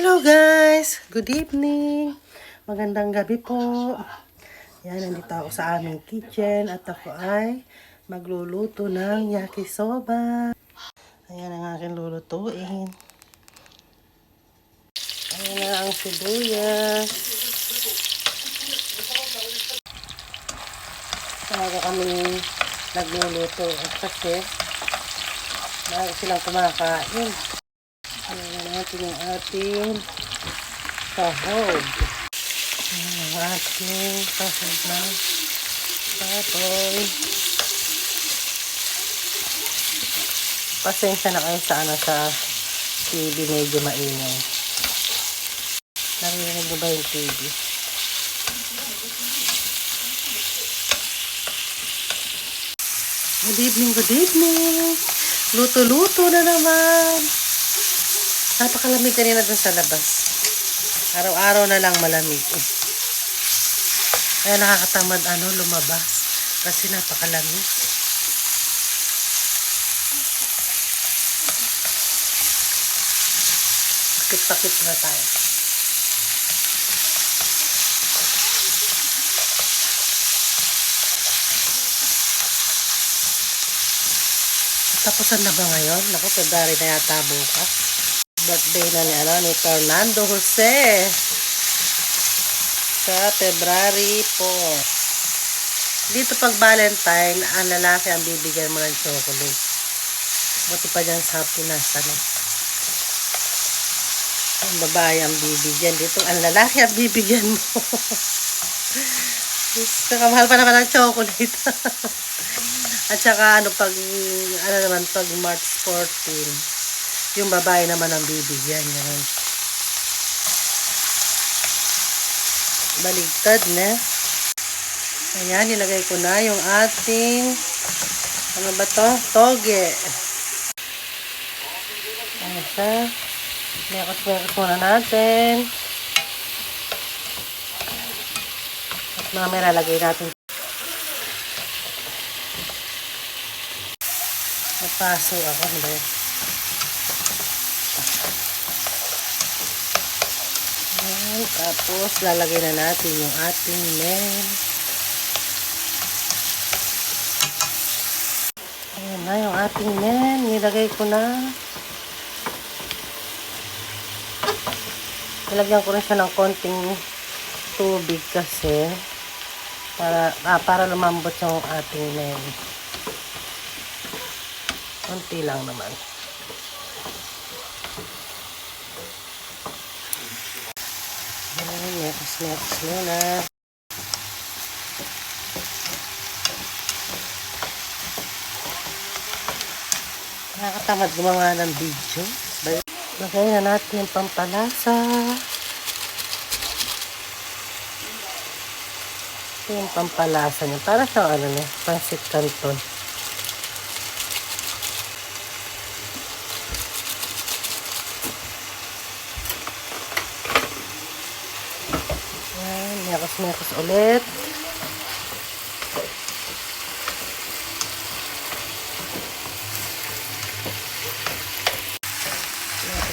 Hello guys! Good evening! Magandang gabi po. Yan, nandito ako sa aming kitchen at ako ay magluluto ng yakisoba. Ayan ang aking lulutuin. Ayan na ang sibuyas. Talaga kami nagluluto kasi bago silang kumakain. Ayan natin yung ating sahog. Ayan ang ating sahog na baboy. Pasensya na kayo sa TV, medyo maingay. Narinig mo ba yung TV? Good evening, good evening! Luto-luto na naman! Napakalamig kanina dun sa labas. Araw-araw na lang malamig. Kaya nakakatamad lumabas. Kasi napakalamig. Pakit-pakit na tayo. Tapusan na ba ngayon? Naku, February na yata bukas. Birthday na ni Fernando Jose. Sa February 4. Dito pag Valentine, ang lalaki ang bibigyan mo ng chocolate. Buti pa dyan sa Pinas, ang babae ang bibigyan. Dito, ang lalaki ang bibigyan mo. Kakamahal pa naman ang chocolate. At saka, pag March 14, yung babae naman ang bibigyan. Ganun. Baligtad na. Ayan, nilagay ko na yung ating, toge. Ayan siya. Mekos-mekos muna natin. At mamaya lalagay natin. Napaso ako. Ayan, tapos lalagay na natin yung ating men. Ayan na yung ating men. Nilagay ko na. Nilagyan ko rin siya ng konting tubig kasi para lumambot yung ating men. Konti lang naman. Ayan, mekos muna. Nakakatamad gumawa ng video. Lagay na natin yung pampalasa. Ito yung pampalasa niya. Para siyang pancit canton. Ayan, mekos ulit.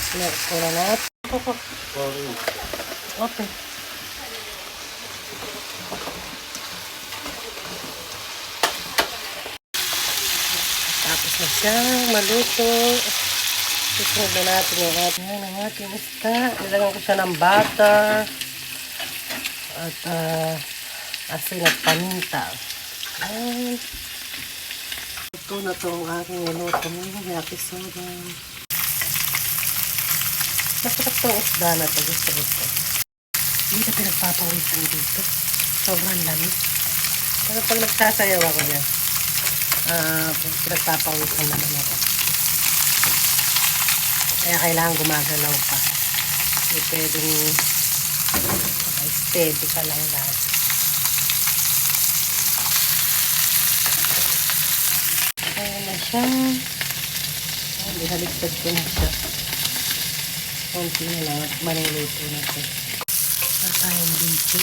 Mekos muna natin. Okay. Tapos na siyang maluto. Susunod na natin yung ating isda. Nilagyan ko siya ng butter. At asin at paminta. Ayan. Ito na itong aking niluto ng yakisoba. Masarap itong isda na ito. Gusto ko ito. Hindi na pinagpapawisan dito. Sobrang lamig. Pero pag nagsasayaw ako yan, pinagpapawisan naman ako. Kaya kailangan gumagalaw pa. Hindi pwedeng steady ka lang lahat. Ayan na siya. Binaligtad ko na siya. Konti na lang at manuluto na siya. Wala tayong video.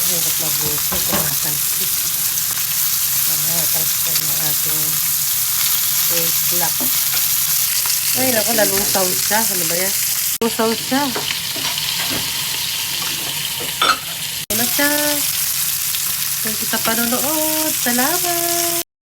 Hirap magluto. Tumatalsik. Tapos ang ating eggplant. Ay, naku, lalusaw siya. Ano ba yan? Lalusaw siya. Ano siya? Thank you sa panonood. Salamat!